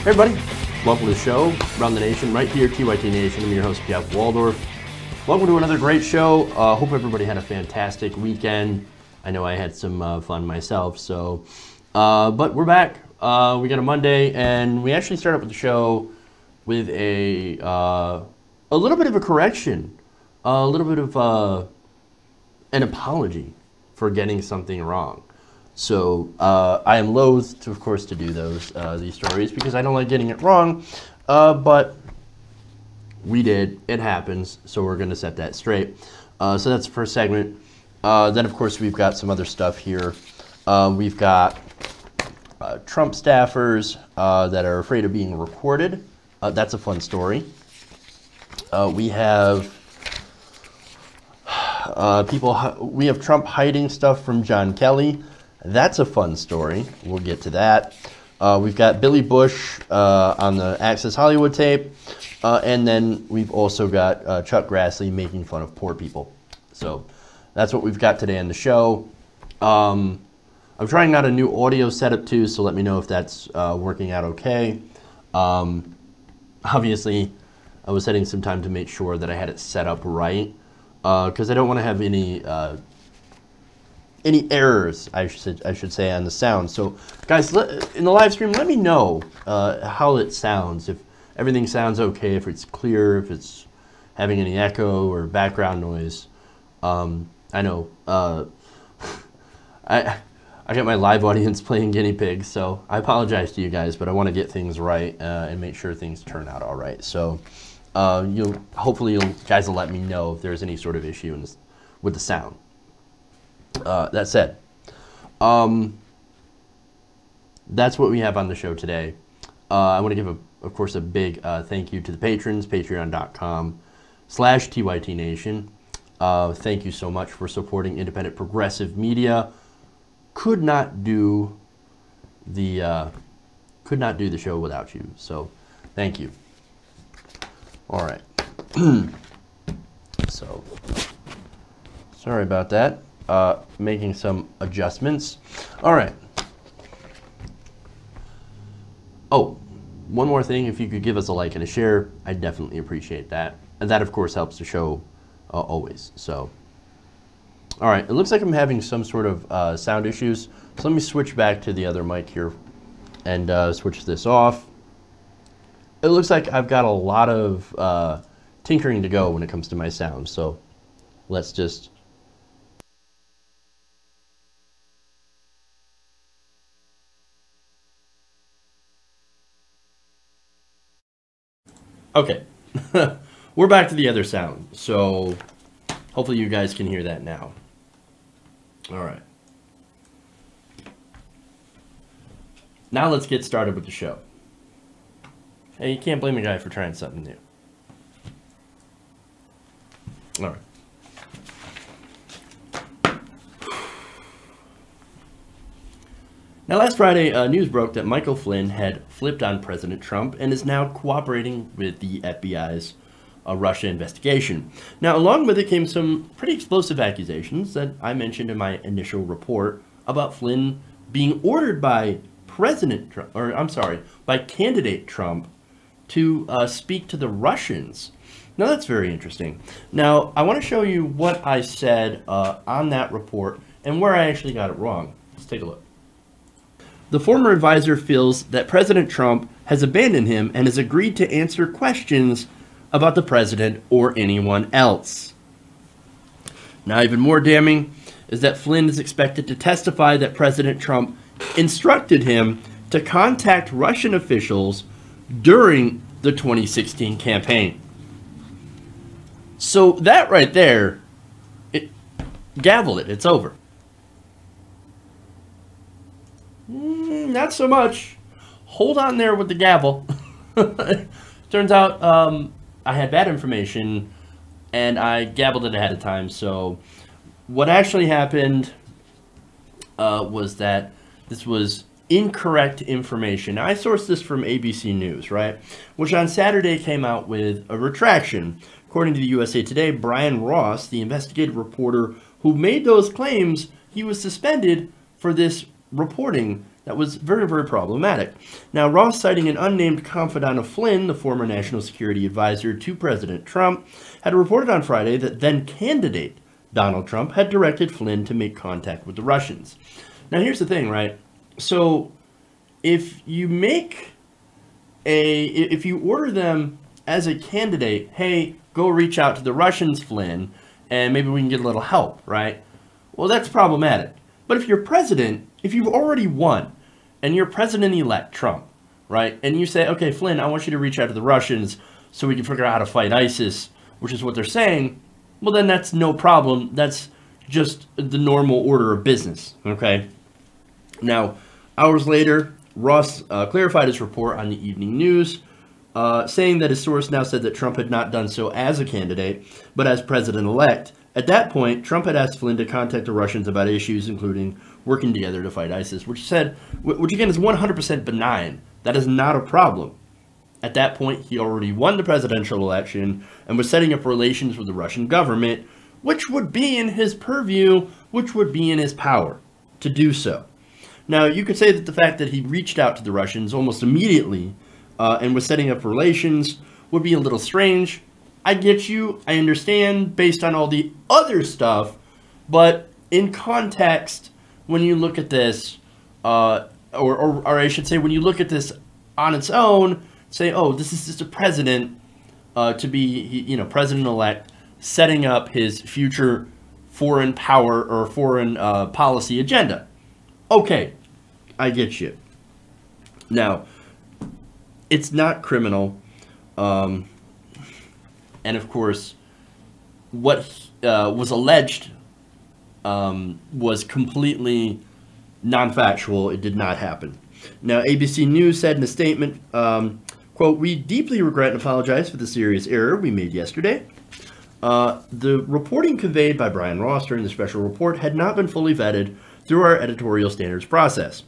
Hey everybody, welcome to the show, Around the Nation, right here, TYT Nation. I'm your host, Jeff Waldorf. Welcome to another great show. Hope everybody had a fantastic weekend. I know I had some fun myself, so, but we're back. We got a Monday, and we actually started with the show with a little bit of a correction, a little bit of an apology for getting something wrong. So I am loath to, of course, to do these stories because I don't like getting it wrong, but we did. It happens, so we're going to set that straight. So that's the first segment. Then, of course, we've got some other stuff here. We've got Trump staffers that are afraid of being recorded. That's a fun story. We have we have Trump hiding stuff from John Kelly. That's a fun story. We'll get to that. We've got Billy Bush on the Access Hollywood tape. And then we've also got Chuck Grassley making fun of poor people. So that's what we've got today on the show. I'm trying out a new audio setup too, so let me know if that's working out okay. Obviously, I was setting some time to make sure that I had it set up right, because I don't want to have any errors, I should say, on the sound. So, guys, in the live stream, let me know how it sounds. If everything sounds okay, if it's clear, if it's having any echo or background noise. I know I got my live audience playing guinea pigs, so I apologize to you guys, but I want to get things right and make sure things turn out all right. So hopefully you guys will let me know if there's any sort of issue with the sound. That said, that's what we have on the show today. I want to give, of course, a big thank you to the patrons, patreon.com/TYTNation. Thank you so much for supporting independent progressive media. Could not do the show without you. So, thank you. All right. So, sorry about that. Making some adjustments. All right. Oh, one more thing. If you could give us a like and a share, I'd definitely appreciate that. And that, of course, helps the show always. So, all right. It looks like I'm having some sort of sound issues. So let me switch back to the other mic here and switch this off. It looks like I've got a lot of tinkering to go when it comes to my sound. So let's just... Okay, we're back to the other sound, so hopefully you guys can hear that now. All right. Now let's get started with the show. Hey, you can't blame a guy for trying something new. All right. Now, last Friday, news broke that Michael Flynn had flipped on President Trump and is now cooperating with the FBI's Russia investigation. Now, along with it came some pretty explosive accusations that I mentioned in my initial report about Flynn being ordered by by candidate Trump to speak to the Russians. Now, that's very interesting. Now, I want to show you what I said on that report and where I actually got it wrong. Let's take a look. The former advisor feels that President Trump has abandoned him and has agreed to answer questions about the president or anyone else. Now, even more damning is that Flynn is expected to testify that President Trump instructed him to contact Russian officials during the 2016 campaign. So that right there, gavel it, it's over. Not so much. Hold on there with the gavel. Turns out I had bad information and I gabbled it ahead of time. So what actually happened was that this was incorrect information. Now, I sourced this from ABC News, right? Which on Saturday came out with a retraction. According to the USA Today, Brian Ross, the investigative reporter who made those claims, he was suspended for this reporting That was very, very problematic. Now, Ross, citing an unnamed confidant of Flynn, the former national security advisor to President Trump, had reported on Friday that then-candidate Donald Trump had directed Flynn to make contact with the Russians. Now, here's the thing, right? So, if you order them as a candidate, hey, go reach out to the Russians, Flynn, and maybe we can get a little help, right? Well, that's problematic. But if you're president, if you've already won, and you're President-elect Trump, right, and you say, okay, Flynn, I want you to reach out to the Russians so we can figure out how to fight ISIS, which is what they're saying, well, then that's no problem. That's just the normal order of business, okay? Now, hours later, Ross clarified his report on the evening news, saying that his source now said that Trump had not done so as a candidate, but as president-elect. At that point, Trump had asked Flynn to contact the Russians about issues, including working together to fight ISIS, which again is 100% benign. That is not a problem. At that point, he already won the presidential election and was setting up relations with the Russian government, which would be in his purview, which would be in his power to do so. Now, you could say that the fact that he reached out to the Russians almost immediately and was setting up relations would be a little strange. I get you. I understand based on all the other stuff. But in context, when you look at this, or I should say when you look at this on its own, say, oh, this is just a president to be, president-elect, setting up his future foreign power or foreign policy agenda. Okay, I get you. Now, it's not criminal. And of course, what was alleged was completely non-factual. It did not happen. Now, ABC News said in a statement, quote, "We deeply regret and apologize for the serious error we made yesterday. The reporting conveyed by Brian Ross during the special report had not been fully vetted through our editorial standards process.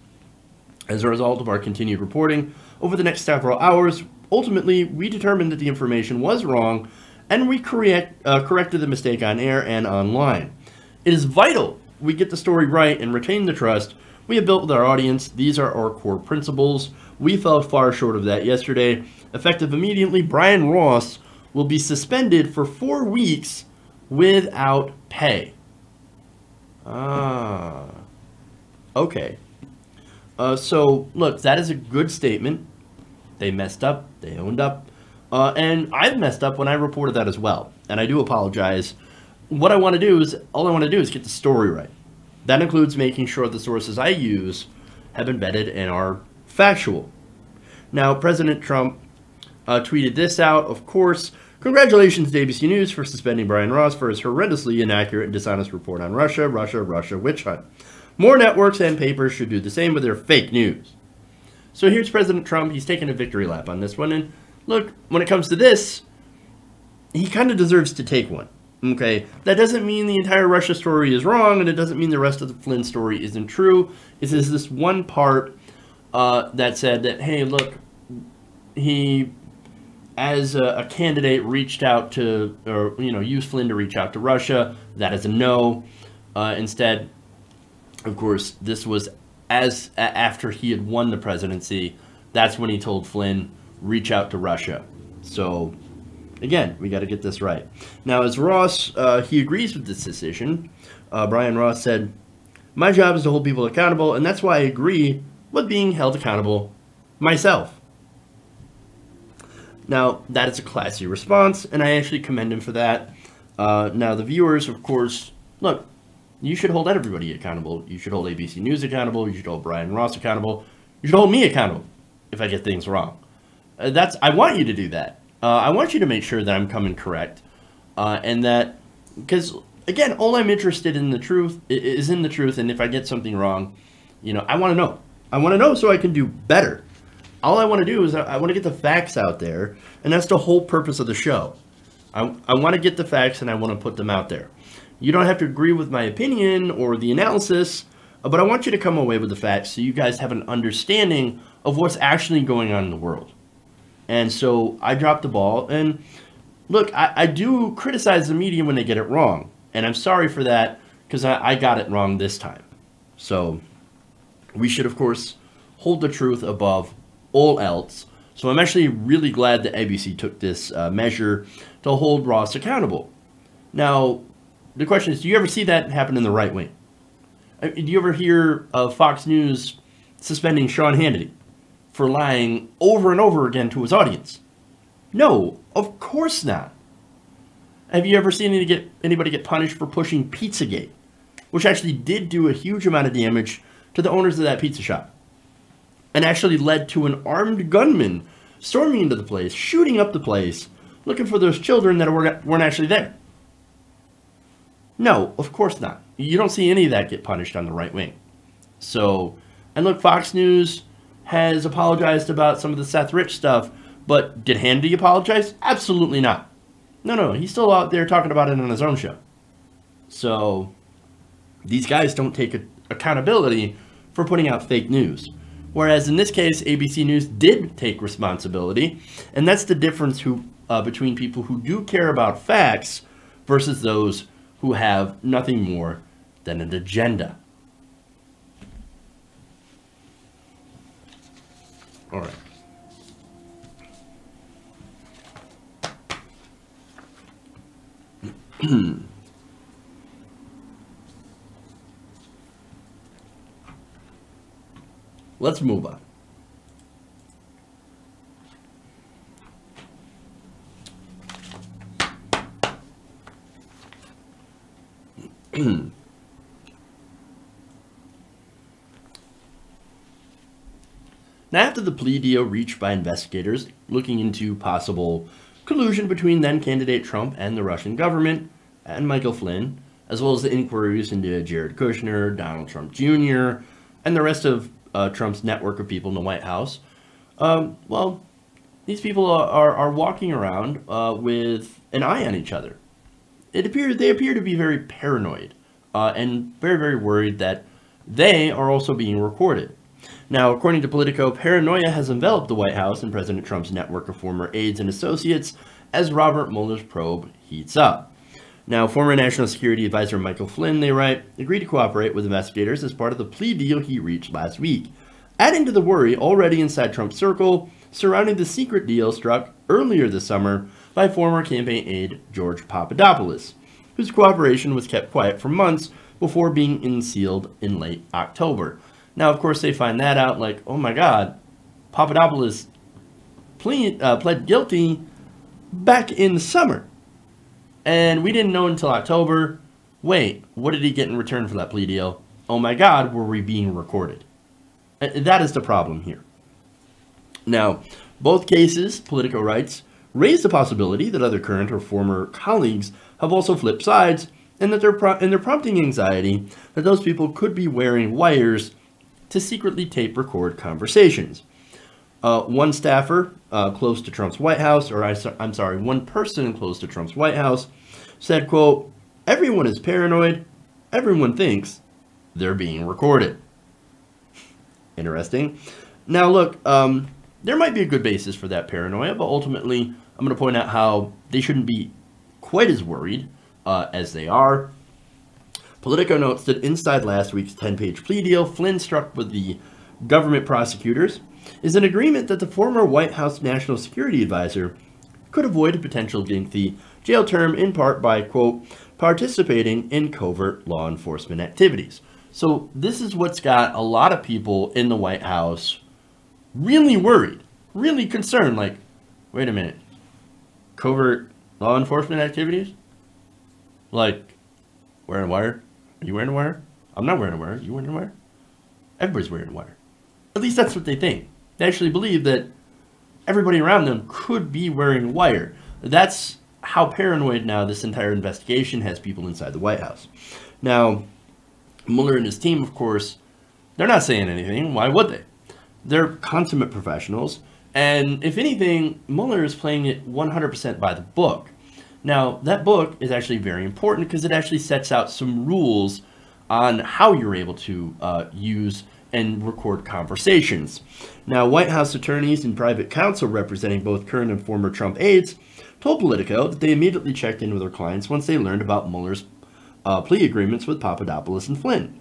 As a result of our continued reporting over the next several hours, ultimately, we determined that the information was wrong, and we corrected the mistake on air and online. It is vital we get the story right and retain the trust we have built with our audience. These are our core principles. We fell far short of that yesterday. Effective immediately, Brian Ross will be suspended for 4 weeks without pay." Okay. So, look, that is a good statement. They messed up. They owned up. And I've messed up when I reported that as well. And I do apologize. All I want to do is get the story right. That includes making sure the sources I use have been vetted and are factual. Now, President Trump tweeted this out, of course. "Congratulations to ABC News for suspending Brian Ross for his horrendously inaccurate and dishonest report on Russia witch hunt. More networks and papers should do the same with their fake news." So here's President Trump. He's taking a victory lap on this one. And look, when it comes to this, he kind of deserves to take one. Okay, that doesn't mean the entire Russia story is wrong, and it doesn't mean the rest of the Flynn story isn't true. It's just this one part that said that, hey, look, he, as a candidate, reached out to, or, used Flynn to reach out to Russia. That is a no. Instead, of course, this was after he had won the presidency. That's when he told Flynn, reach out to Russia. So, again, we got to get this right. Now, as Ross, he agrees with this decision. Brian Ross said, "My job is to hold people accountable, and that's why I agree with being held accountable myself." Now, that is a classy response, and I actually commend him for that. Now, the viewers, of course, look, you should hold everybody accountable. You should hold ABC News accountable. You should hold Brian Ross accountable. You should hold me accountable if I get things wrong. I want you to do that. I want you to make sure that I'm coming correct, and that, because again, all I'm interested in the truth is in the truth, and if I get something wrong, I want to know. I want to know so I can do better. All I want to do is I want to get the facts out there, and that's the whole purpose of the show. I want to get the facts, and I want to put them out there. You don't have to agree with my opinion or the analysis, but I want you to come away with the facts so you guys have an understanding of what's actually going on in the world. And so I dropped the ball, and look, I do criticize the media when they get it wrong, and I'm sorry for that because I got it wrong this time. So we should, of course, hold the truth above all else. So I'm actually really glad that ABC took this measure to hold Ross accountable. Now, the question is, do you ever see that happen in the right wing? Do you ever hear of Fox News suspending Sean Hannity for lying over and over again to his audience? No, of course not. Have you ever seen anybody get punished for pushing Pizzagate, which actually did do a huge amount of damage to the owners of that pizza shop, and actually led to an armed gunman storming into the place, shooting up the place, looking for those children that weren't actually there? No, of course not. You don't see any of that get punished on the right wing. So, and look, Fox News has apologized about some of the Seth Rich stuff, but did Hannity apologize? Absolutely not. No, he's still out there talking about it on his own show. So, these guys don't take accountability for putting out fake news. Whereas in this case, ABC News did take responsibility, and that's the difference between people who do care about facts versus those who have nothing more than an agenda. All right. Let's move on. Now, after the plea deal reached by investigators looking into possible collusion between then-candidate Trump and the Russian government and Michael Flynn, as well as the inquiries into Jared Kushner, Donald Trump Jr., and the rest of Trump's network of people in the White House, well, these people are walking around with an eye on each other. They appear to be very paranoid and very, very worried that they are also being recorded. Now, according to Politico, paranoia has enveloped the White House and President Trump's network of former aides and associates as Robert Mueller's probe heats up. Now, former National Security Advisor Michael Flynn, they write, agreed to cooperate with investigators as part of the plea deal he reached last week, adding to the worry already inside Trump's circle surrounding the secret deal struck earlier this summer by former campaign aide George Papadopoulos, whose cooperation was kept quiet for months before being unsealed in late October. Now, of course, they find that out like, oh my God, Papadopoulos pled guilty back in the summer. And we didn't know until October. Wait, what did he get in return for that plea deal? Oh my God, were we being recorded? That is the problem here. Now, both cases, Politico writes, raise the possibility that other current or former colleagues have also flipped sides, and that they're prompting anxiety that those people could be wearing wires to secretly tape record conversations. One staffer close to Trump's White House, one person close to Trump's White House said, quote, everyone is paranoid. Everyone thinks they're being recorded. Interesting. Now, look, there might be a good basis for that paranoia, but ultimately, I'm going to point out how they shouldn't be quite as worried as they are. Politico notes that inside last week's 10-page plea deal, Flynn struck with the government prosecutors is an agreement that the former White House National Security Advisor could avoid a potential lengthy jail term in part by, quote, participating in covert law enforcement activities. So this is what's got a lot of people in the White House really worried, really concerned, like, wait a minute, covert law enforcement activities? Like, wearing a wire? Are you wearing a wire? I'm not wearing a wire. Are you wearing a wire? Everybody's wearing a wire. At least that's what they think. They actually believe that everybody around them could be wearing a wire. That's how paranoid now this entire investigation has people inside the White House. Now, Mueller and his team, of course, they're not saying anything. Why would they? They're consummate professionals. And if anything, Mueller is playing it 100% by the book. Now, that book is actually very important because it actually sets out some rules on how you're able to use and record conversations. Now, White House attorneys and private counsel representing both current and former Trump aides told Politico that they immediately checked in with their clients once they learned about Mueller's plea agreements with Papadopoulos and Flynn.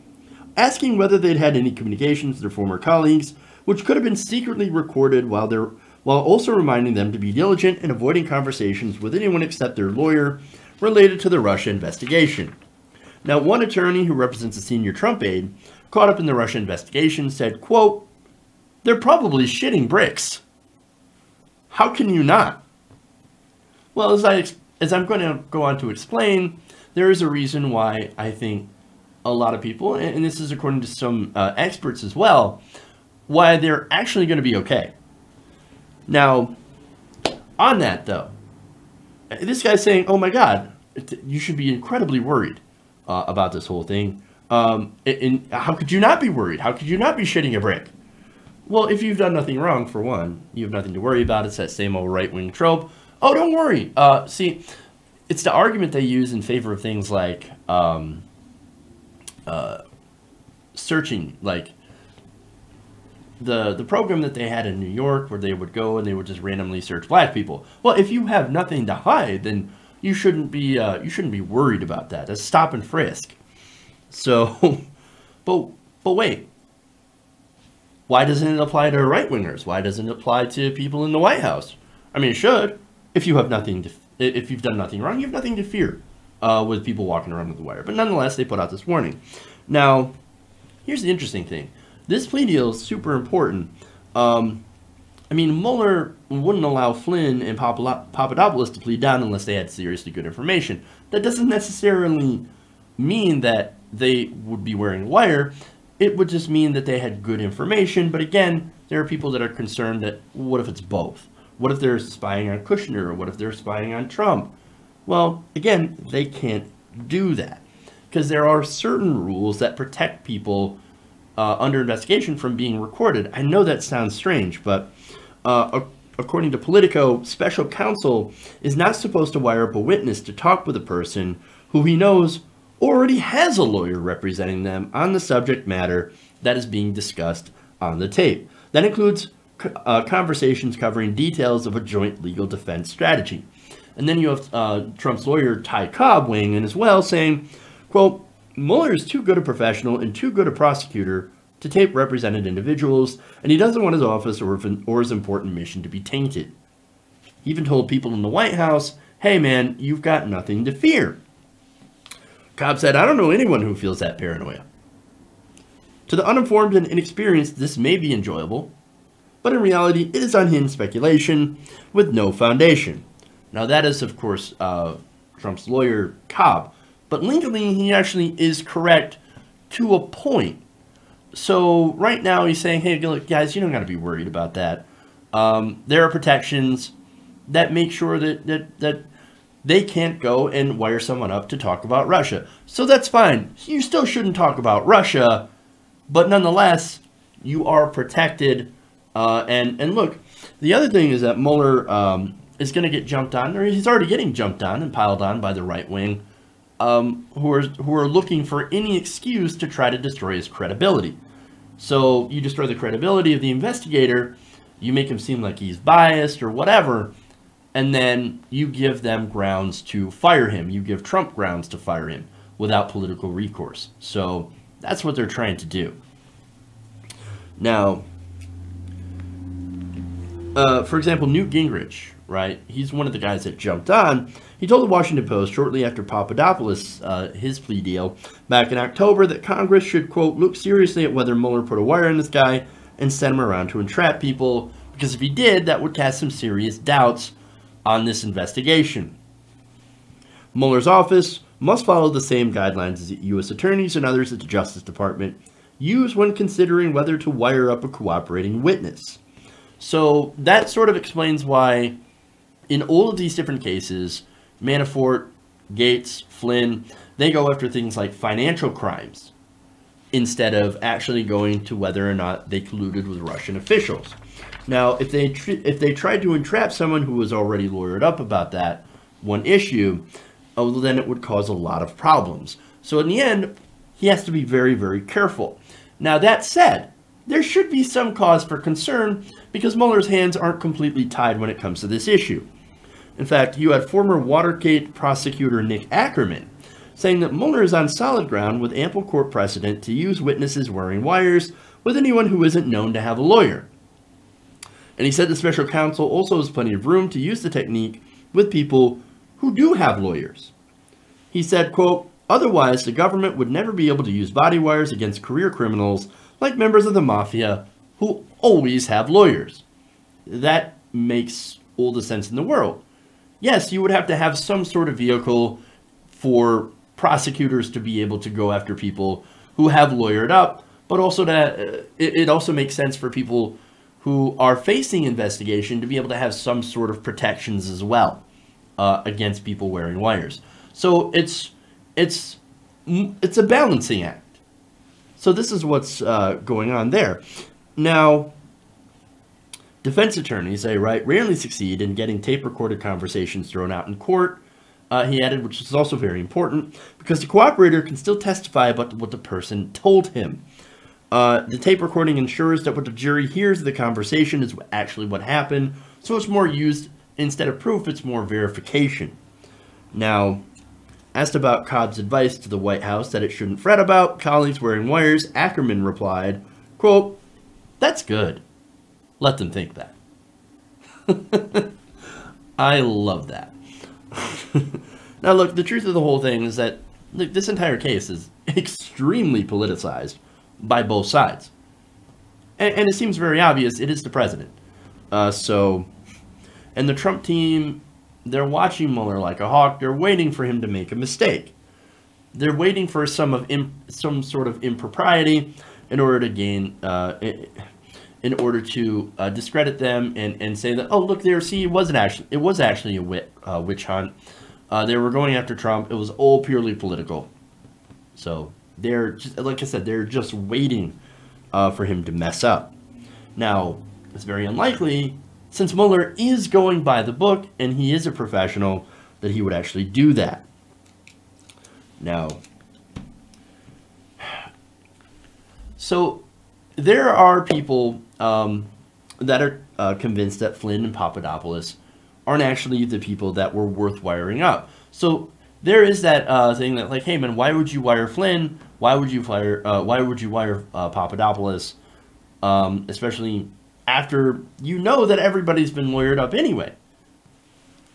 Asking whether they'd had any communications with their former colleagues, which could have been secretly recorded while also reminding them to be diligent in avoiding conversations with anyone except their lawyer related to the Russia investigation. Now, one attorney who represents a senior Trump aide caught up in the Russia investigation said, quote, "They're probably shitting bricks. How can you not?" Well, as I'm going to go on to explain, there is a reason why I think a lot of people, and this is according to some experts as well, why they're actually going to be okay. Now, on that though, this guy's saying, oh my God, you should be incredibly worried about this whole thing. And how could you not be worried? How could you not be shitting a brick? Well, if you've done nothing wrong, for one, you have nothing to worry about. It's that same old right-wing trope. Oh, don't worry. See, it's the argument they use in favor of things like searching, like the program that they had in New York where they would go and they would just randomly search black people. Well, if you have nothing to hide, then you shouldn't be worried about that. That's stop and frisk. So, but wait. Why doesn't it apply to right-wingers? Why doesn't it apply to people in the White House? I mean, it should. If you've done nothing wrong, you have nothing to fear with people walking around with the wire. But nonetheless, they put out this warning. Now, here's the interesting thing. This plea deal is super important. I mean, Mueller wouldn't allow Flynn and Papadopoulos to plead down unless they had seriously good information. That doesn't necessarily mean that they would be wearing wire. It would just mean that they had good information. But again, there are people that are concerned that, what if it's both? What if they're spying on Kushner? Or what if they're spying on Trump? Well, again, they can't do that because there are certain rules that protect people under investigation from being recorded. I know that sounds strange, but according to Politico, special counsel is not supposed to wire up a witness to talk with a person who he knows already has a lawyer representing them on the subject matter that is being discussed on the tape. That includes conversations covering details of a joint legal defense strategy. And then you have Trump's lawyer, Ty Cobb, weighing in as well, saying, quote, "Mueller is too good a professional and too good a prosecutor to tape represented individuals, and he doesn't want his office or his important mission to be tainted. He even told people in the White House, hey man, you've got nothing to fear." Cobb said, "I don't know anyone who feels that paranoia. To the uninformed and inexperienced, this may be enjoyable, but in reality, it is unhinged speculation with no foundation." Now that is, of course, Trump's lawyer, Cobb. But legally, he actually is correct to a point. So right now, he's saying, hey, look, guys, you don't got to be worried about that. There are protections that make sure that they can't go and wire someone up to talk about Russia. So that's fine. You still shouldn't talk about Russia, but nonetheless, you are protected. And look, the other thing is that Mueller is going to get jumped on, or he's already getting jumped on and piled on by the right wing, who are looking for any excuse to try to destroy his credibility. So you destroy the credibility of the investigator, you make him seem like he's biased or whatever, and then you give them grounds to fire him. You give Trump grounds to fire him without political recourse. So that's what they're trying to do. Now, for example, Newt Gingrich, right? He's one of the guys that jumped on. He told the Washington Post shortly after Papadopoulos, his plea deal, back in October that Congress should, quote, look seriously at whether Mueller put a wire in this guy and send him around to entrap people, because if he did, that would cast some serious doubts on this investigation. Mueller's office must follow the same guidelines as U.S. attorneys and others at the Justice Department use when considering whether to wire up a cooperating witness. So that sort of explains why in all of these different cases, Manafort, Gates, Flynn, they go after things like financial crimes instead of actually going to whether or not they colluded with Russian officials. Now, if they tried to entrap someone who was already lawyered up about that one issue, then it would cause a lot of problems. So in the end, he has to be very, very careful. Now, that said, there should be some cause for concern because Mueller's hands aren't completely tied when it comes to this issue. In fact, you had former Watergate prosecutor Nick Ackerman saying that Mueller is on solid ground with ample court precedent to use witnesses wearing wires with anyone who isn't known to have a lawyer. And he said the special counsel also has plenty of room to use the technique with people who do have lawyers. He said, quote, "Otherwise, the government would never be able to use body wires against career criminals like members of the mafia who always have lawyers." That makes all the sense in the world. Yes, you would have to have some sort of vehicle for prosecutors to be able to go after people who have lawyered up, but also that it also makes sense for people who are facing investigation to be able to have some sort of protections as well against people wearing wires. So it's a balancing act. So this is what's going on there. Now, defense attorneys, they rarely succeed in getting tape-recorded conversations thrown out in court. He added, which is also very important, because the cooperator can still testify about what the person told him. The tape recording ensures that what the jury hears of the conversation is actually what happened, so it's more used, instead of proof, it's more verification. Now, asked about Cobb's advice to the White House that it shouldn't fret about colleagues wearing wires, Ackerman replied, quote, "That's good. Let them think that." I love that. Now look, the truth of the whole thing is that this entire case is extremely politicized by both sides. And it seems very obvious it is the president. And the Trump team, they're watching Mueller like a hawk. They're waiting for him to make a mistake. They're waiting for some sort of impropriety in order to gain, in order to discredit them and say that, oh, look there, see, it was actually a witch hunt. They were going after Trump. It was all purely political. So they're just, like I said, they're just waiting for him to mess up. Now, it's very unlikely, since Mueller is going by the book and he is a professional, that he would actually do that. Now, so there are people that are convinced that Flynn and Papadopoulos aren't actually the people that were worth wiring up. So there is that thing that, like, hey man, why would you wire Flynn? Why would you wire Papadopoulos? Especially after you know that everybody's been lawyered up anyway.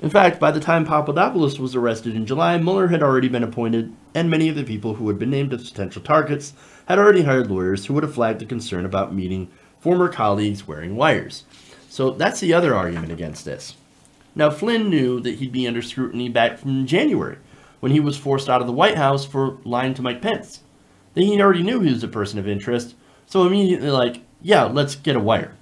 In fact, by the time Papadopoulos was arrested in July, Mueller had already been appointed, and many of the people who had been named as potential targets had already hired lawyers who would have flagged the concern about meeting former colleagues wearing wires. So that's the other argument against this. Now, Flynn knew that he'd be under scrutiny back from January, when he was forced out of the White House for lying to Mike Pence. Then he already knew he was a person of interest, so immediately like, yeah, let's get a wire.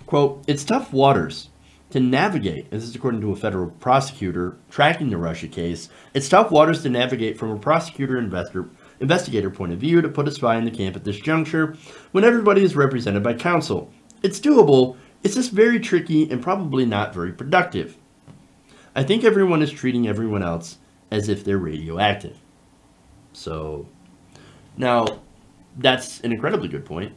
Quote, "It's tough waters to navigate," this is according to a federal prosecutor tracking the Russia case. "It's tough waters to navigate from a investigator point of view to put a spy in the camp at this juncture when everybody is represented by counsel. It's doable, it's just very tricky and probably not very productive. I think everyone is treating everyone else as if they're radioactive." So, now, that's an incredibly good point.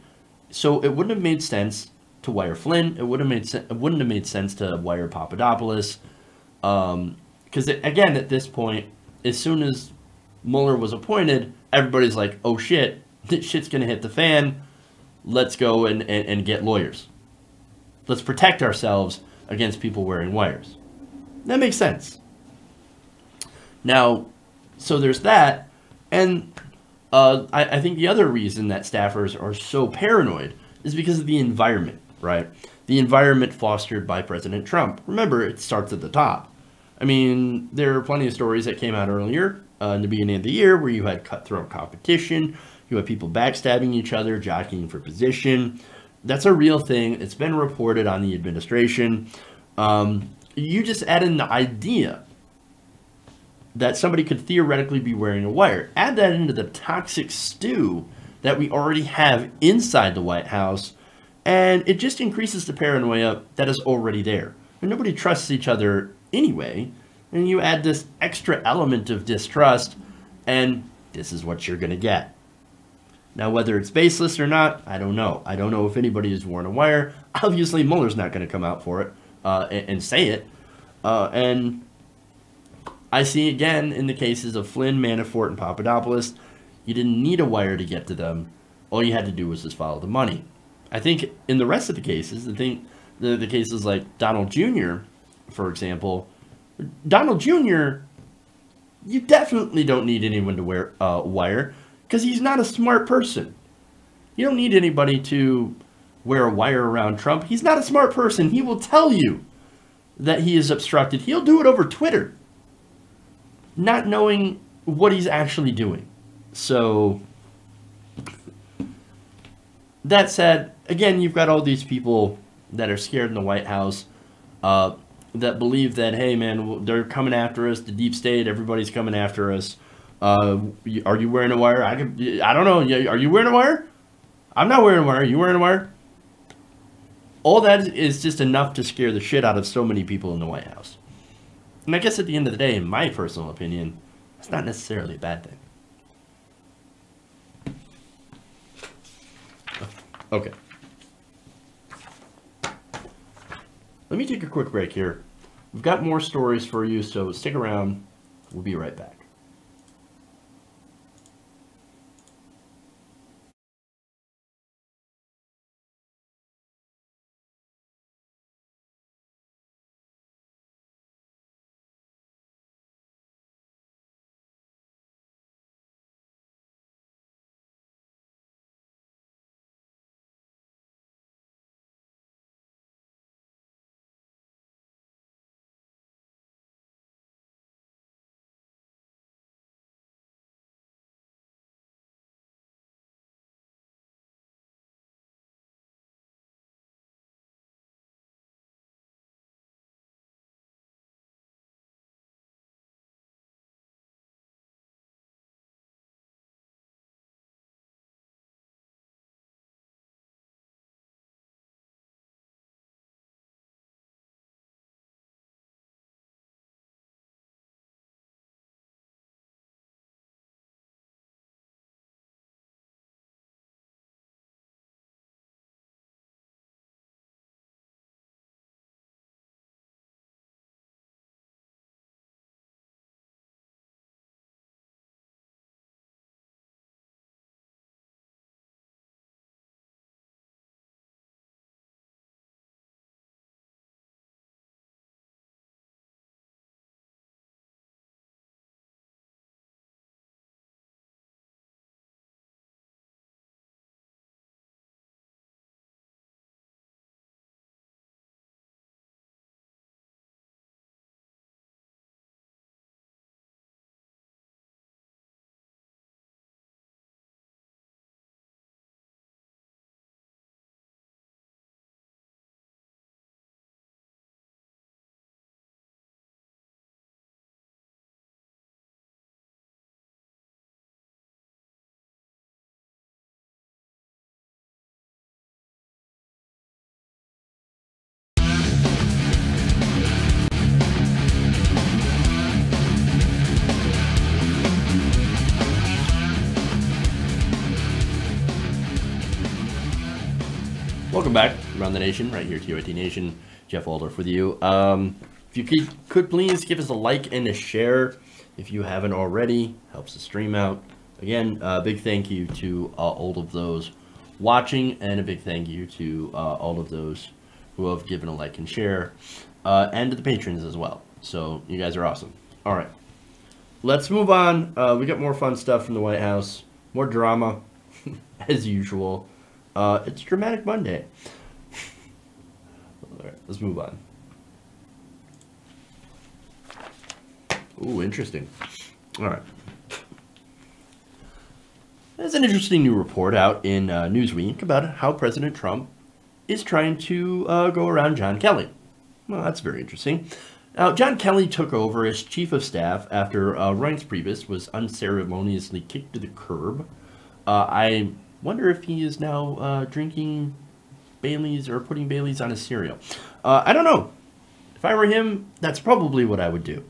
So it wouldn't have made sense to wire Flynn. It wouldn't have made sense to wire Papadopoulos. Because, again, at this point, as soon as Mueller was appointed, everybody's like, oh shit, this shit's going to hit the fan. Let's go and get lawyers. Let's protect ourselves against people wearing wires. That makes sense. Now, so there's that. And I think the other reason that staffers are so paranoid is because of the environment, right? The environment fostered by President Trump. Remember, it starts at the top. I mean, there are plenty of stories that came out earlier in the beginning of the year where you had cutthroat competition, you had people backstabbing each other, jockeying for position. That's a real thing. It's been reported on the administration. You just add in the idea that somebody could theoretically be wearing a wire. Add that into the toxic stew that we already have inside the White House, and it just increases the paranoia that is already there. And nobody trusts each other anyway, and you add this extra element of distrust, and this is what you're going to get. Now, whether it's baseless or not, I don't know. I don't know if anybody has worn a wire. Obviously, Mueller's not going to come out for it and say it. And I see, again, in the cases of Flynn, Manafort, and Papadopoulos, you didn't need a wire to get to them. All you had to do was just follow the money. I think in the rest of the cases, the cases like Donald Jr., for example, Donald Jr., you definitely don't need anyone to wear a wire because he's not a smart person. You don't need anybody to wear a wire around Trump. He's not a smart person. He will tell you that he is obstructed. He'll do it over Twitter, not knowing what he's actually doing. So, that said, again, you've got all these people that are scared in the White House, that believe that, hey, man, they're coming after us, the deep state, everybody's coming after us. Are you wearing a wire? I don't know. Are you wearing a wire? I'm not wearing a wire. Are you wearing a wire? All that is just enough to scare the shit out of so many people in the White House. And I guess at the end of the day, in my personal opinion, that's not necessarily a bad thing. Okay. Let me take a quick break here. We've got more stories for you, so stick around. We'll be right back. Welcome back around the nation, right here, TYT Nation. Jeff Waldorf with you. If you could please give us a like and a share if you haven't already. Helps the stream out. Again, big thank you to all of those watching, and a big thank you to all of those who have given a like and share, and to the patrons as well. So you guys are awesome. All right, let's move on. We got more fun stuff from the White House, more drama as usual. It's Dramatic Monday. All right, let's move on. Ooh, interesting. All right. There's an interesting new report out in Newsweek about how President Trump is trying to go around John Kelly. Well, that's very interesting. Now, John Kelly took over as chief of staff after Reince Priebus was unceremoniously kicked to the curb. I wonder if he is now drinking Bailey's or putting Bailey's on his cereal. I don't know. If I were him, that's probably what I would do.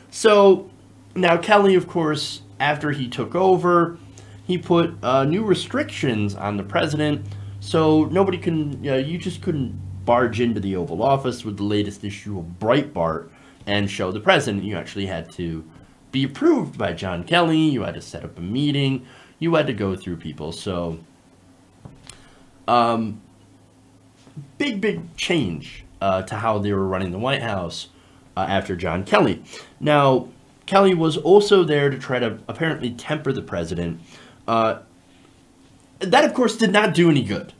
So now Kelly, of course, after he took over, he put new restrictions on the president. So nobody can, you just couldn't barge into the Oval Office with the latest issue of Breitbart and show the president. You actually had to be approved by John Kelly. You had to set up a meeting. you had to go through people. So, big change to how they were running the White House after John Kelly. Now, Kelly was also there to try to apparently temper the president. That, of course, did not do any good,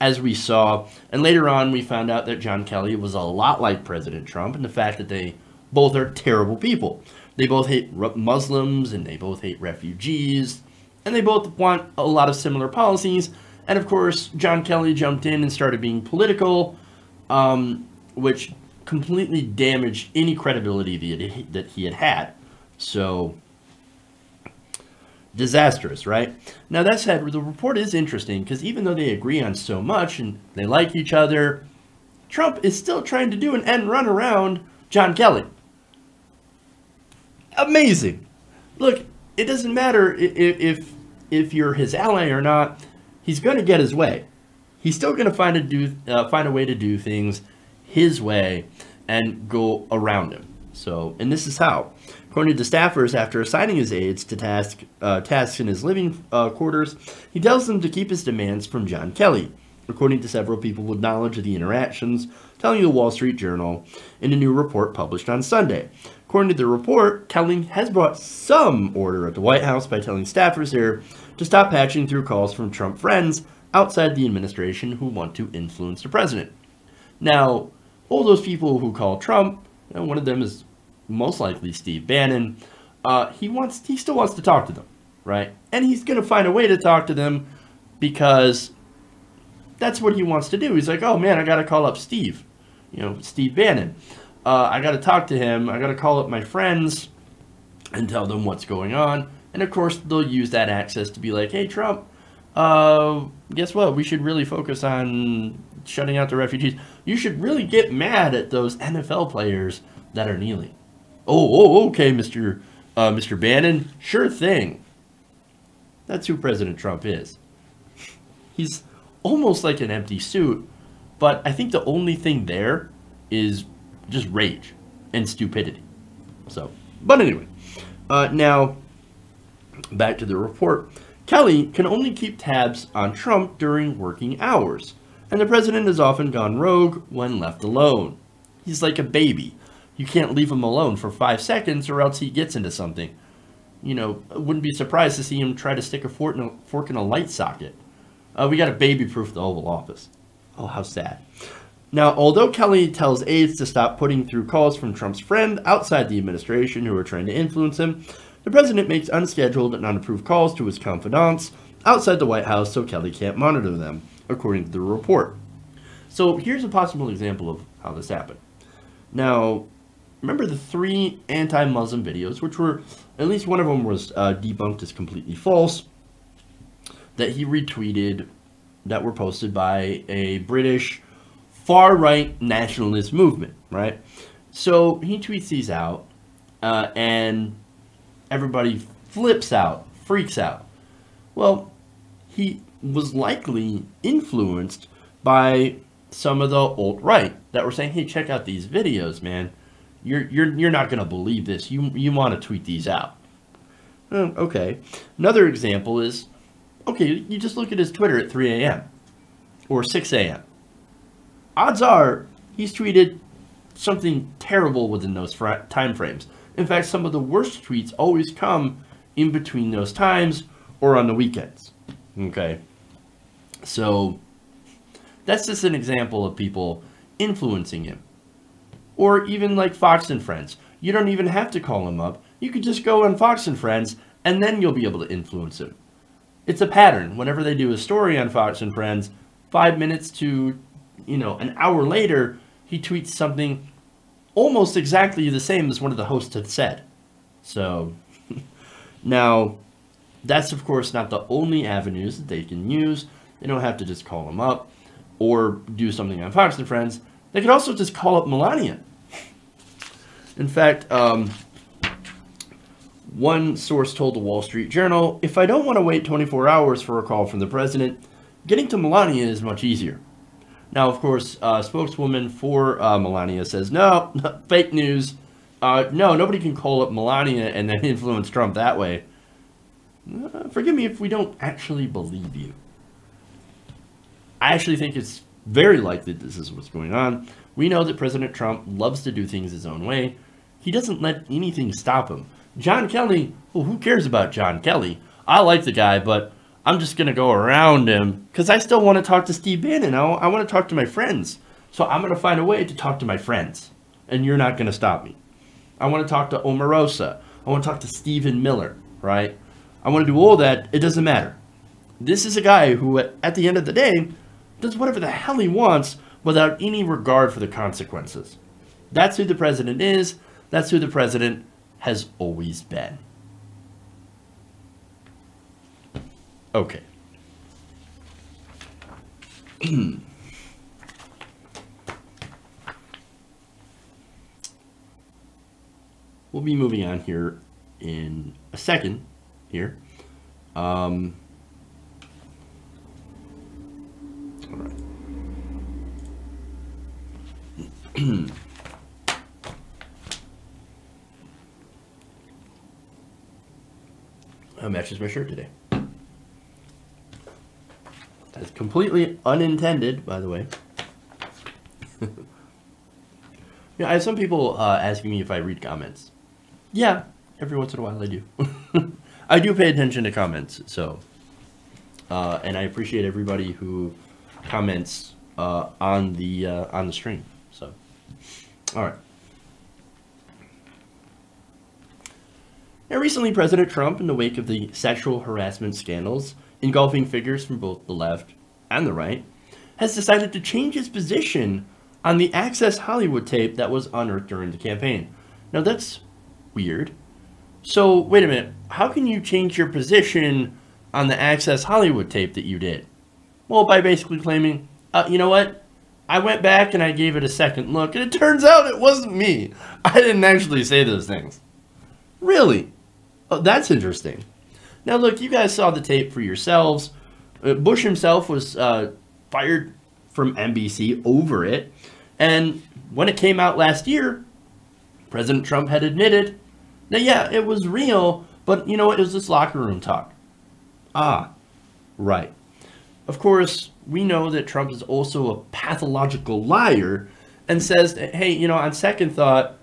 as we saw. And later on, we found out that John Kelly was a lot like President Trump in the fact that they both are terrible people. They both hate Muslims, and they both hate refugees, and they both want a lot of similar policies. And of course, John Kelly jumped in and started being political, which completely damaged any credibility that he had had. So, disastrous, right? Now, that said, the report is interesting because even though they agree on so much and they like each other, Trump is still trying to do an end run around John Kelly. Amazing. Look, it doesn't matter if you're his ally or not. He's going to get his way. He's still going to find a way to do things his way and go around him. So, and this is how. According to staffers, after assigning his aides to tasks in his living quarters, he tells them to keep his demands from John Kelly, according to several people with knowledge of the interactions, telling the Wall Street Journal in a new report published on Sunday. According to the report, Kelly has brought some order at the White House by telling staffers there to stop patching through calls from Trump friends outside the administration who want to influence the president. Now, all those people who call Trump, and one of them is most likely Steve Bannon, he still wants to talk to them, right? And he's going to find a way to talk to them because that's what he wants to do. He's like, oh man, I got to call up Steve Bannon. I got to talk to him. I got to call up my friends and tell them what's going on. And of course, they'll use that access to be like, hey, Trump, guess what? We should really focus on shutting out the refugees. You should really get mad at those NFL players that are kneeling. Okay, Mr. Bannon, sure thing. That's who President Trump is. He's almost like an empty suit, but I think the only thing there is just rage and stupidity. So, but anyway, now back to the report. Kelly can only keep tabs on Trump during working hours, and the president has often gone rogue when left alone. He's like a baby. You can't leave him alone for 5 seconds or else he gets into something. You know, I wouldn't be surprised to see him try to stick a fork in a light socket. We got to baby-proof the Oval Office. Oh, how sad. Now, although Kelly tells aides to stop putting through calls from Trump's friend outside the administration who are trying to influence him, the president makes unscheduled and unapproved calls to his confidants outside the White House so Kelly can't monitor them, according to the report. So here's a possible example of how this happened. Now, remember the 3 anti-Muslim videos, which were, at least one of them was debunked as completely false, that he retweeted, that were posted by a British far-right nationalist movement, right? So he tweets these out, and everybody flips out, freaks out. Well, he was likely influenced by some of the alt-right that were saying, hey, check out these videos, man. You're not going to believe this. You want to tweet these out. Okay. Another example is, okay, you just look at his Twitter at 3 a.m. or 6 a.m. Odds are he's tweeted something terrible within those time frames. In fact, some of the worst tweets always come in between those times or on the weekends. Okay. So that's just an example of people influencing him. Or even like Fox and Friends. You don't even have to call him up. You could just go on Fox and Friends and then you'll be able to influence him. It's a pattern. Whenever they do a story on Fox and Friends, 5 minutes to, an hour later, he tweets something almost exactly the same as one of the hosts had said. So, now, that's of course not the only avenues that they can use. They don't have to just call him up or do something on Fox and Friends. They could also just call up Melania. In fact, one source told the Wall Street Journal, if I don't want to wait 24 hours for a call from the president, getting to Melania is much easier. Now, of course, a spokeswoman for Melania says, no, fake news. No, nobody can call up Melania and then influence Trump that way. Forgive me if we don't actually believe you. I actually think it's very likely this is what's going on. We know that President Trump loves to do things his own way. He doesn't let anything stop him. John Kelly, well, who cares about John Kelly? I like the guy, but I'm just going to go around him because I still want to talk to Steve Bannon. I want to talk to my friends. So I'm going to find a way to talk to my friends. And you're not going to stop me. I want to talk to Omarosa. I want to talk to Stephen Miller, right? I want to do all that. It doesn't matter. This is a guy who, at the end of the day, does whatever the hell he wants without any regard for the consequences. That's who the president is. That's who the president has always been. Okay. We'll be moving on here in a second here. All right. Matches my shirt today. That's completely unintended, by the way. Yeah, I have some people asking me if I read comments. Yeah, every once in a while I do. I do pay attention to comments, so. And I appreciate everybody who comments on the stream. So, all right. Now, recently, President Trump, in the wake of the sexual harassment scandals engulfing figures from both the left and the right, has decided to change his position on the Access Hollywood tape that was unearthed during the campaign. Now, that's weird. So, wait a minute. How can you change your position on the Access Hollywood tape that you did? Well, by basically claiming, you know what? I went back and I gave it a second look, and it turns out it wasn't me. I didn't actually say those things. Really? Oh, that's interesting. Now, look, you guys saw the tape for yourselves. Bush himself was fired from NBC over it. And when it came out last year, President Trump had admitted that, yeah, it was real, but you know what? It was just locker room talk. Ah, right. Of course, we know that Trump is also a pathological liar and says, that, hey, you know, on second thought,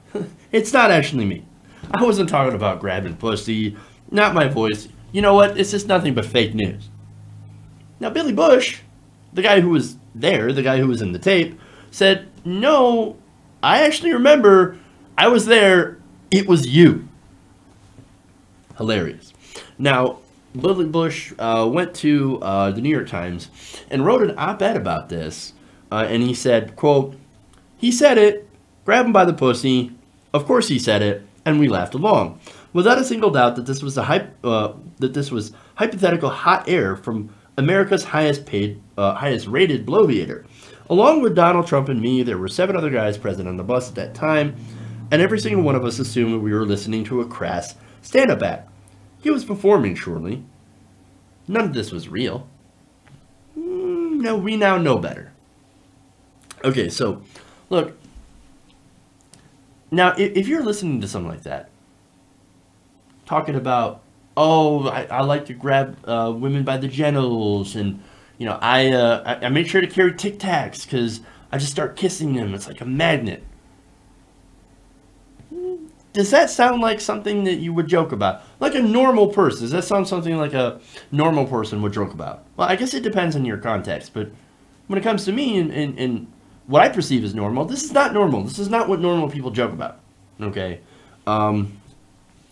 it's not actually me. I wasn't talking about grabbing pussy, not my voice. You know what? It's just nothing but fake news. Now, Billy Bush, the guy who was there, the guy who was in the tape, said, no, I actually remember I was there. It was you. Hilarious. Now, Billy Bush went to the New York Times and wrote an op-ed about this. And he said, quote, he said it, grab him by the pussy. Of course he said it. And we laughed along, without a single doubt that this was hypothetical hot air from America's highest rated bloviator. Along with Donald Trump and me, there were 7 other guys present on the bus at that time, and every single one of us assumed we were listening to a crass stand-up act. He was performing, surely. None of this was real. No, we now know better. Okay, so, look. Now, if you're listening to something like that, talking about, oh, I like to grab women by the genitals, and, you know, I make sure to carry Tic Tacs because I just start kissing them. It's like a magnet. Does that sound like something that you would joke about? Like a normal person. Does that sound something like a normal person would joke about? Well, I guess it depends on your context, but when it comes to me and what I perceive as normal, this is not normal. This is not what normal people joke about, okay? And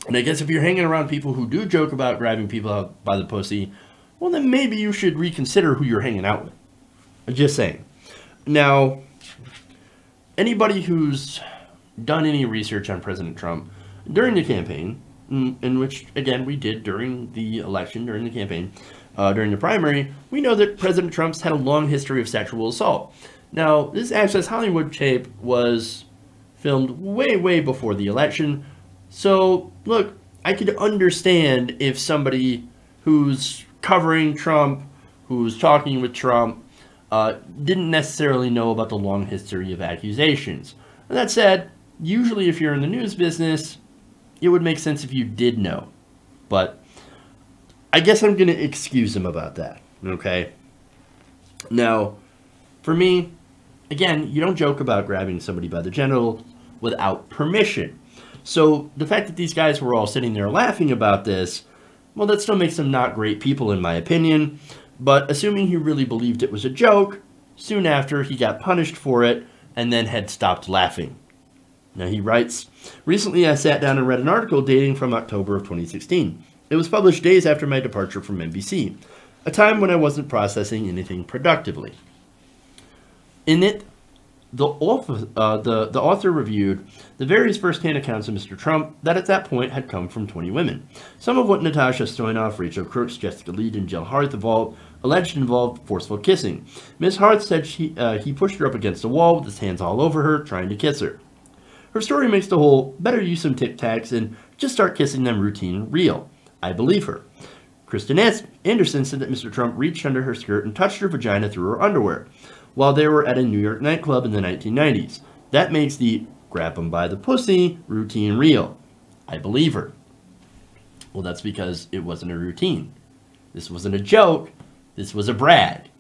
I guess if you're hanging around people who do joke about grabbing people out by the pussy, well, then maybe you should reconsider who you're hanging out with. I'm just saying. Now, anybody who's done any research on President Trump during the campaign, in which, again, we did during the election, during the campaign, during the primary, we know that President Trump's had a long history of sexual assault. Now, this Access Hollywood tape was filmed way, way before the election. So, look, I could understand if somebody who's covering Trump, who's talking with Trump, didn't necessarily know about the long history of accusations. And that said, usually if you're in the news business, it would make sense if you did know. But I guess I'm going to excuse him about that, okay? Now, for me, again, you don't joke about grabbing somebody by the genitals without permission. So the fact that these guys were all sitting there laughing about this, well, that still makes them not great people in my opinion. But assuming he really believed it was a joke, soon after he got punished for it and then had stopped laughing. Now he writes, recently I sat down and read an article dating from October of 2016. It was published days after my departure from NBC, a time when I wasn't processing anything productively. In it, the author reviewed the various first-hand accounts of Mr. Trump that at that point had come from 20 women. Some of what Natasha Stoynoff, Rachel Crooks, Jessica Lead, and Jill Harth alleged involved forceful kissing. Ms. Harth said he pushed her up against a wall with his hands all over her, trying to kiss her. Her story makes the whole better use some Tic Tacs and just start kissing them routine real. I believe her. Kristen Anderson said that Mr. Trump reached under her skirt and touched her vagina through her underwear while they were at a New York nightclub in the 1990s. That makes the grab him by the pussy routine real. I believe her. Well, that's because it wasn't a routine. This wasn't a joke. This was a brag.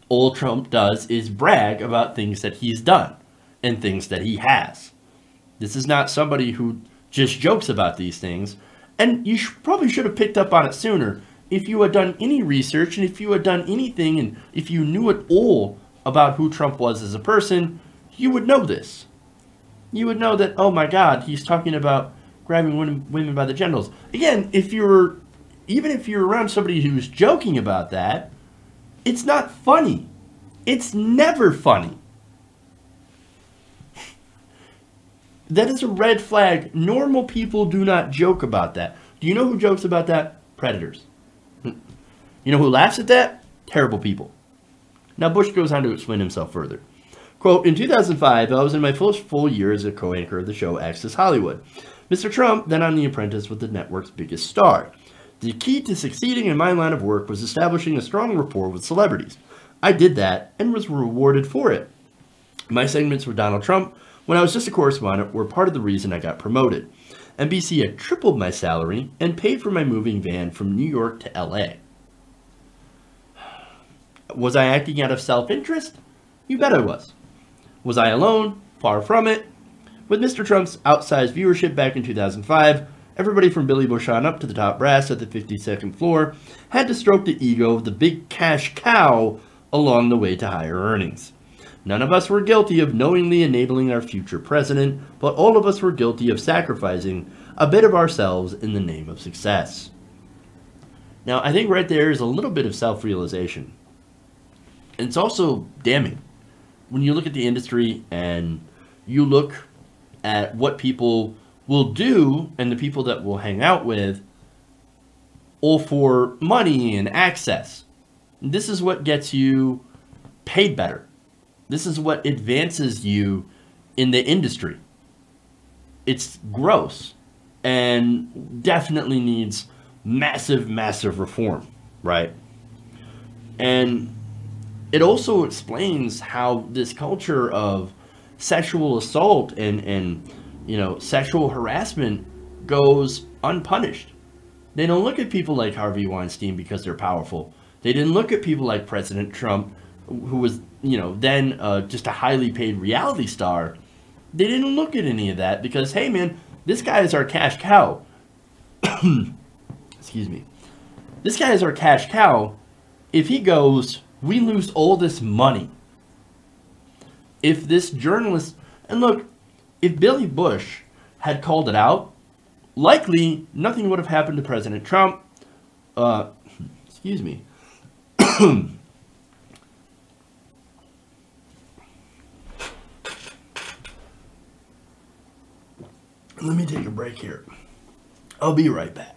All Trump does is brag about things that he's done and things that he has. This is not somebody who just jokes about these things. And you probably should have picked up on it sooner if you had done any research and if you had done anything and if you knew at all about who Trump was as a person, you would know this. You would know that, oh my God, he's talking about grabbing women by the genitals. Again, even if you're around somebody who's joking about that, it's not funny. It's never funny. That is a red flag. Normal people do not joke about that. Do you know who jokes about that? Predators. You know who laughs at that? Terrible people. Now Bush goes on to explain himself further. Quote, in 2005, I was in my first full year as a co-anchor of the show Access Hollywood. Mr. Trump, then on The Apprentice, was the network's biggest star. The key to succeeding in my line of work was establishing a strong rapport with celebrities. I did that and was rewarded for it. My segments with Donald Trump, when I was just a correspondent, were part of the reason I got promoted. NBC had tripled my salary and paid for my moving van from New York to LA. Was I acting out of self-interest? You bet I was. Was I alone? Far from it. With Mr. Trump's outsized viewership back in 2005, everybody from Billy Bush on up to the top brass at the 52nd floor had to stroke the ego of the big cash cow along the way to higher earnings. None of us were guilty of knowingly enabling our future president, but all of us were guilty of sacrificing a bit of ourselves in the name of success. Now, I think right there is a little bit of self-realization. And it's also damning. When you look at the industry and you look at what people will do and the people that will hang out with, all for money and access. This is what gets you paid better. This is what advances you in the industry. It's gross and definitely needs massive, massive reform, right? And it also explains how this culture of sexual assault and sexual harassment goes unpunished. They don't look at people like Harvey Weinstein because they're powerful. They didn't look at people like President Trump, who was, then just a highly paid reality star. They didn't look at any of that because, hey man, this guy is our cash cow. Excuse me. This guy is our cash cow. If he goes, we lose all this money. If this journalist, and look, if Billy Bush had called it out, likely nothing would have happened to President Trump. Excuse me. Let me take a break here. I'll be right back.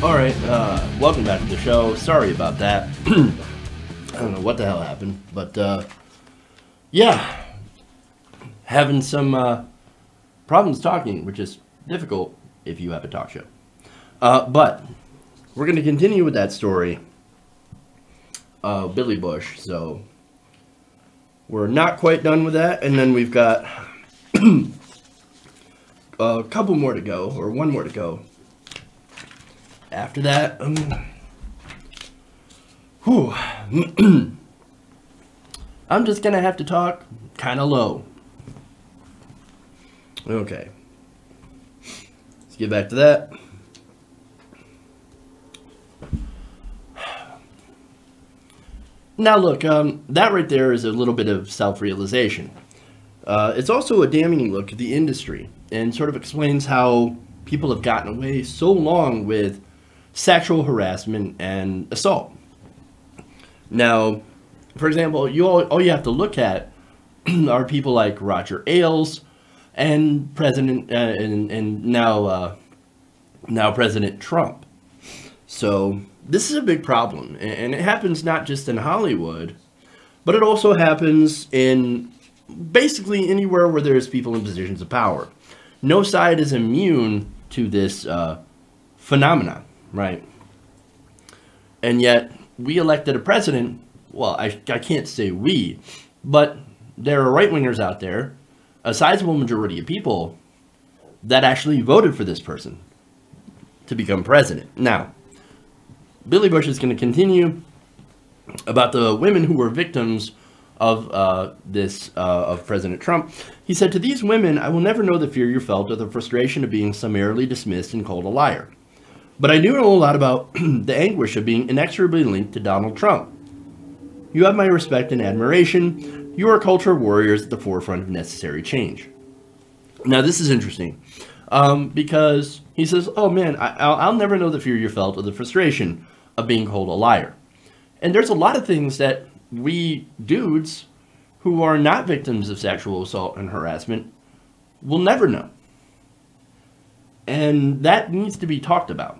Alright, welcome back to the show. Sorry about that. I don't know what the hell happened, but, yeah. Having some, problems talking, which is difficult if you have a talk show. But, we're going to continue with that story of Billy Bush, so we're not quite done with that, and then we've got a couple more to go, or one more to go. After that, I'm just gonna have to talk kind of low. Okay. Let's get back to that. Now look, that right there is a little bit of self-realization. It's also a damning look at the industry and sort of explains how people have gotten away so long with sexual harassment and assault. Now, for example, all you have to look at are people like Roger Ailes and now President Trump. So this is a big problem, and it happens not just in Hollywood, but it also happens in basically anywhere where there's people in positions of power. No side is immune to this phenomenon, right? And yet, we elected a president, well, I can't say we, but there are right-wingers out there, a sizable majority of people, that actually voted for this person to become president. Now, Billy Bush is going to continue about the women who were victims of of President Trump. He said, "To these women, I will never know the fear you felt or the frustration of being summarily dismissed and called a liar. But I do know a lot about the anguish of being inexorably linked to Donald Trump. You have my respect and admiration. You are culture warriors at the forefront of necessary change." Now, this is interesting because he says, oh man, I'll never know the fear you felt or the frustration of being called a liar. And there's a lot of things that we dudes who are not victims of sexual assault and harassment will never know. And that needs to be talked about.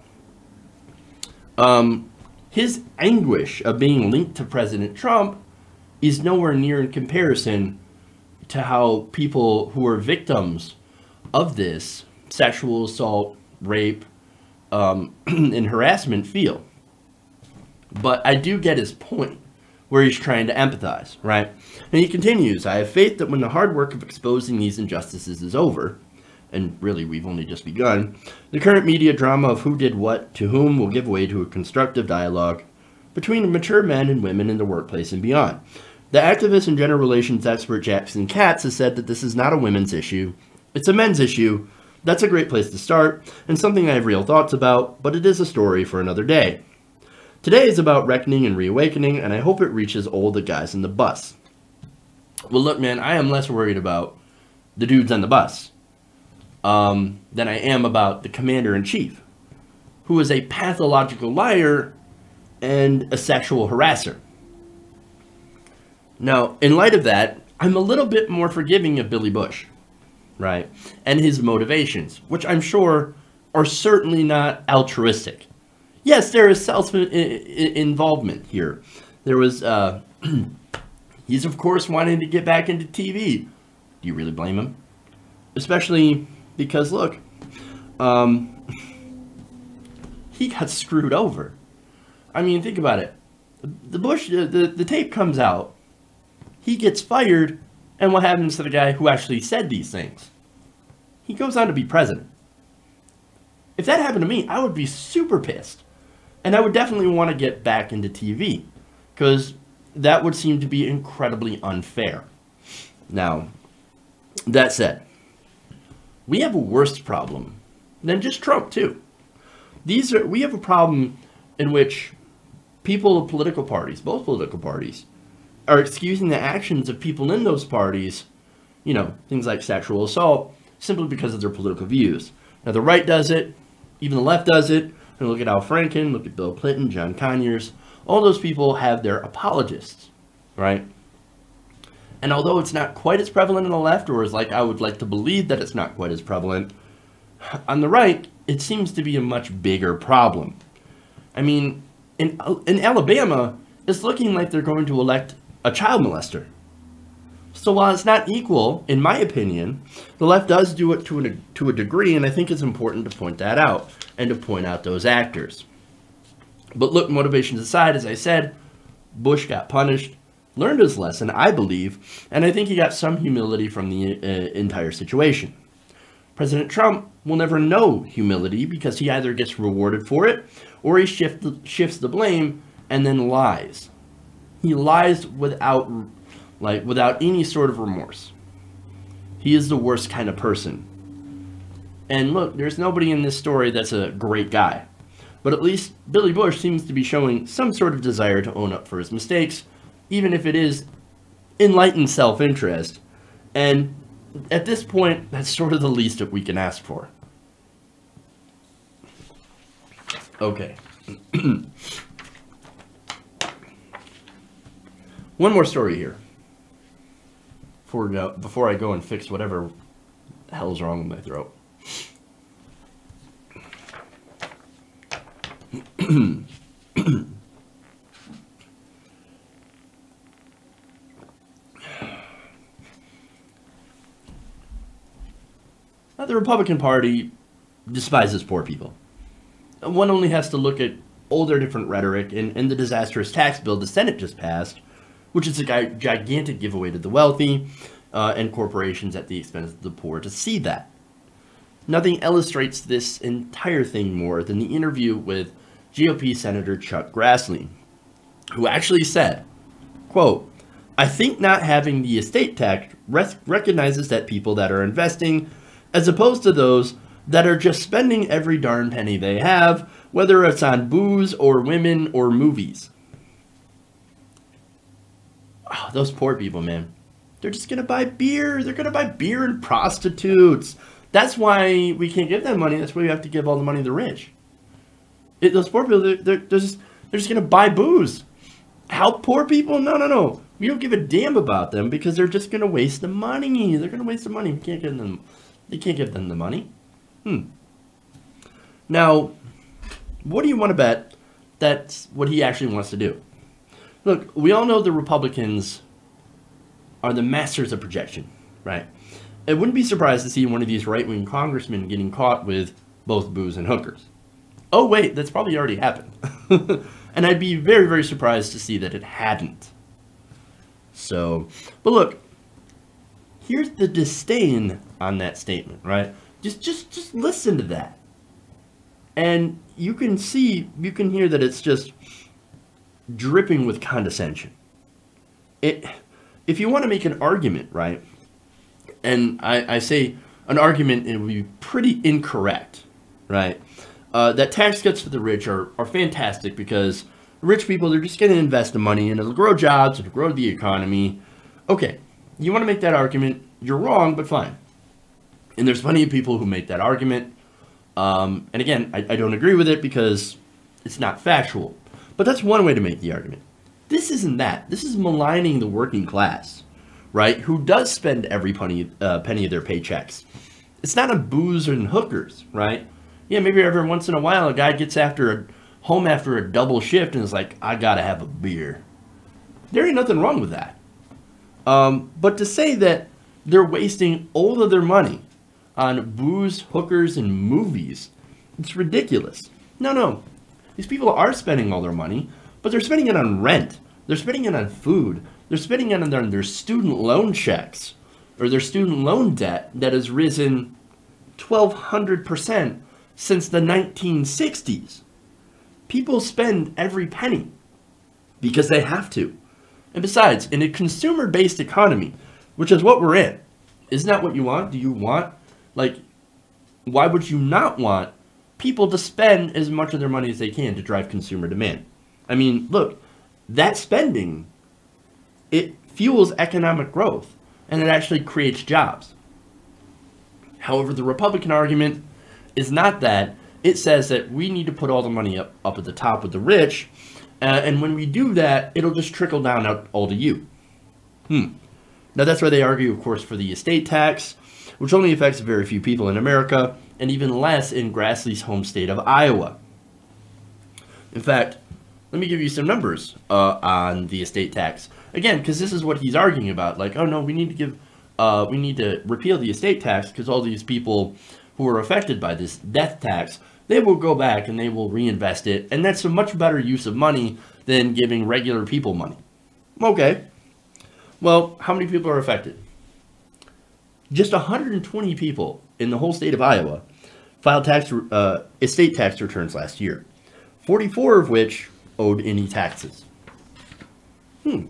His anguish of being linked to President Trump is nowhere near in comparison to how people who are victims of this sexual assault, rape, and harassment feel. But I do get his point, where he's trying to empathize, right? And he continues, "I have faith that when the hard work of exposing these injustices is over," and really we've only just begun, "the current media drama of who did what to whom will give way to a constructive dialogue between mature men and women in the workplace and beyond. The activist and gender relations expert Jackson Katz has said that this is not a women's issue, it's a men's issue. That's a great place to start, and something I have real thoughts about, but it is a story for another day. Today is about reckoning and reawakening, and I hope it reaches all the guys in the bus." Well, look, man, I am less worried about the dudes on the bus than I am about the commander-in-chief, who is a pathological liar and a sexual harasser. Now, in light of that, I'm a little bit more forgiving of Billy Bush, right, and his motivations, which I'm sure are certainly not altruistic. Yes, there is self-involvement here. There was, he's of course wanting to get back into TV. Do you really blame him? Especially because, look, he got screwed over. I mean, think about it. The tape comes out, he gets fired, and what happens to the guy who actually said these things? He goes on to be president. If that happened to me, I would be super pissed. And I would definitely want to get back into TV, because that would seem to be incredibly unfair. Now, that said, we have a worse problem than just Trump, too. We have a problem in which people of political parties, both political parties, are excusing the actions of people in those parties, you know, things like sexual assault, simply because of their political views. Now, the right does it, even the left does it. And look at Al Franken, look at Bill Clinton, John Conyers. All those people have their apologists, right? And although it's not quite as prevalent on the left, or as like I would like to believe that it's not quite as prevalent, on the right, it seems to be a much bigger problem. I mean, in Alabama, it's looking like they're going to elect a child molester. So while it's not equal, in my opinion, the left does do it to a degree, and I think it's important to point that out and to point out those actors. But look, motivations aside, as I said, Bush got punished, learned his lesson, I believe, and I think he got some humility from the entire situation. President Trump will never know humility because he either gets rewarded for it or he shifts the blame and then lies. He lies without any sort of remorse. He is the worst kind of person. And look, there's nobody in this story that's a great guy. But at least Billy Bush seems to be showing some sort of desire to own up for his mistakes, even if it is enlightened self-interest. And at this point, that's sort of the least that we can ask for. Okay. One more story here. Before I go and fix whatever the hell's wrong with my throat. Now, the Republican Party despises poor people. One only has to look at all their different rhetoric and the disastrous tax bill the Senate just passed, which is a gigantic giveaway to the wealthy and corporations at the expense of the poor, to see that. Nothing illustrates this entire thing more than the interview with GOP Senator Chuck Grassley, who actually said, quote, "I think not having the estate tax recognizes that people that are investing, as opposed to those that are just spending every darn penny they have, whether it's on booze or women or movies." Oh, those poor people, man. They're just going to buy beer. They're going to buy beer and prostitutes. That's why we can't give them money. That's why we have to give all the money to the rich. Those poor people, they're just going to buy booze. Help poor people? No. We don't give a damn about them because they're just going to waste the money. They're going to waste the money. We can't give them. They can't give them the money. Now, what do you want to bet that's what he actually wants to do? Look, we all know the Republicans are the masters of projection, right? I wouldn't be surprised to see one of these right-wing congressmen getting caught with both booze and hookers. Oh, wait, that's probably already happened. And I'd be very, very surprised to see that it hadn't. So, but look, here's the disdain on that statement, right? Just listen to that. And you can hear that it's just dripping with condescension. If you want to make an argument, right, and I say an argument, it would be pretty incorrect, right, that tax cuts for the rich are fantastic because rich people, they're just going to invest the money and it'll grow jobs, it'll grow the economy. Okay, you want to make that argument, you're wrong, but fine. And there's plenty of people who make that argument. And again, I don't agree with it because it's not factual. But that's one way to make the argument. This isn't that. This is maligning the working class, right? Who does spend every penny of their paychecks. It's not on booze and hookers, right? Yeah, maybe every once in a while a guy gets home after a double shift and is like, I gotta have a beer. There ain't nothing wrong with that. But to say that they're wasting all of their money on booze, hookers, and movies, it's ridiculous. No. These people are spending all their money, but they're spending it on rent. They're spending it on food. They're spending it on their student loan checks or their student loan debt that has risen 1,200% since the 1960s. People spend every penny because they have to. And besides, in a consumer-based economy, which is what we're in, isn't that what you want? Do you want, why would you not want people to spend as much of their money as they can to drive consumer demand? I mean, look, that spending, it fuels economic growth and it actually creates jobs. However, the Republican argument is not that. It says that we need to put all the money up at the top with the rich, and when we do that, it'll just trickle down out all to you. Now, that's why they argue, of course, for the estate tax, which only affects very few people in America, and even less in Grassley's home state of Iowa. In fact, let me give you some numbers on the estate tax. Again, because this is what he's arguing about. Like, oh no, we need to repeal the estate tax because all these people who are affected by this death tax, they will go back and they will reinvest it. And that's a much better use of money than giving regular people money. Okay. Well, how many people are affected? Just 120 people in the whole state of Iowa filed estate tax returns last year, 44 of which owed any taxes. That's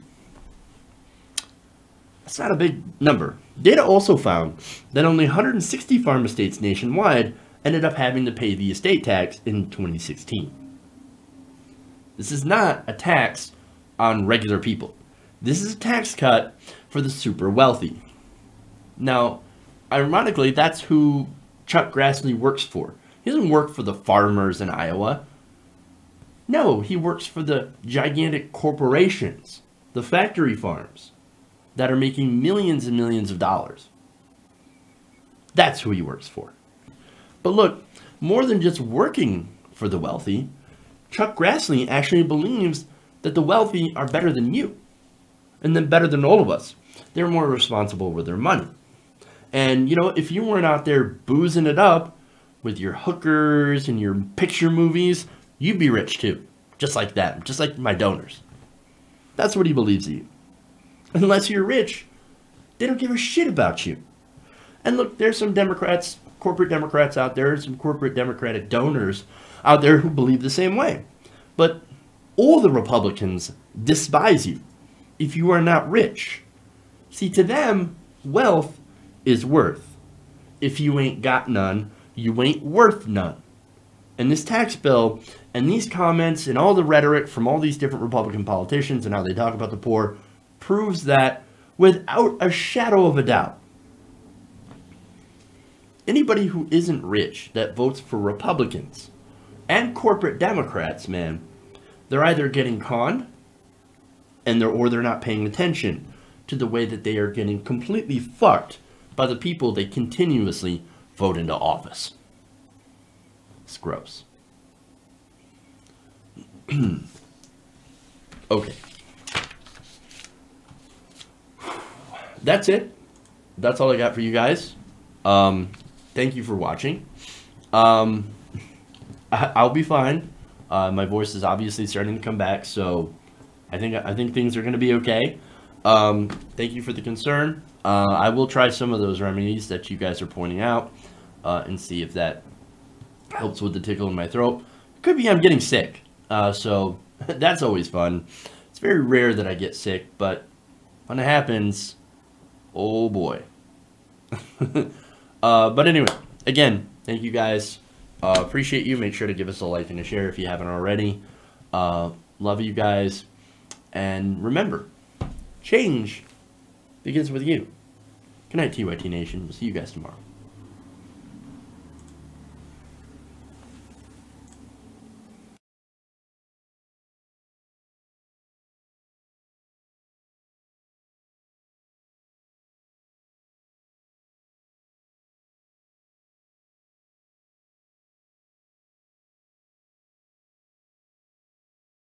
not a big number. Data also found that only 160 farm estates nationwide ended up having to pay the estate tax in 2016. This is not a tax on regular people. This is a tax cut for the super wealthy. Now, ironically, that's who Chuck Grassley works for. He doesn't work for the farmers in Iowa. No, he works for the gigantic corporations, the factory farms that are making millions and millions of dollars. That's who he works for. But look, more than just working for the wealthy, Chuck Grassley actually believes that the wealthy are better than you, and then better than all of us. They're more responsible with their money. And, you know, if you weren't out there boozing it up with your hookers and your picture movies, you'd be rich too. Just like that. Just like my donors. That's what he believes of you. Unless you're rich, they don't give a shit about you. And look, there's some Democrats, corporate Democrats out there, some corporate Democratic donors out there who believe the same way. But all the Republicans despise you if you are not rich. See, to them, wealth is worth. If you ain't got none, you ain't worth none. And this tax bill and these comments and all the rhetoric from all these different Republican politicians and how they talk about the poor proves that without a shadow of a doubt. Anybody who isn't rich that votes for Republicans and corporate Democrats, man, they're either getting conned or they're not paying attention to the way that they are getting completely fucked by the people they continuously vote into office. It's gross. Okay. That's it. That's all I got for you guys. Thank you for watching. I'll be fine. My voice is obviously starting to come back, so I think things are going to be okay. Thank you for the concern. I will try some of those remedies that you guys are pointing out and see if that helps with the tickle in my throat. Could be I'm getting sick, so that's always fun. It's very rare that I get sick, but when it happens, oh boy. But anyway, again, thank you guys. Appreciate you. Make sure to give us a like and a share if you haven't already. Love you guys. And remember, change begins with you. Good night, TYT Nation. We'll see you guys tomorrow.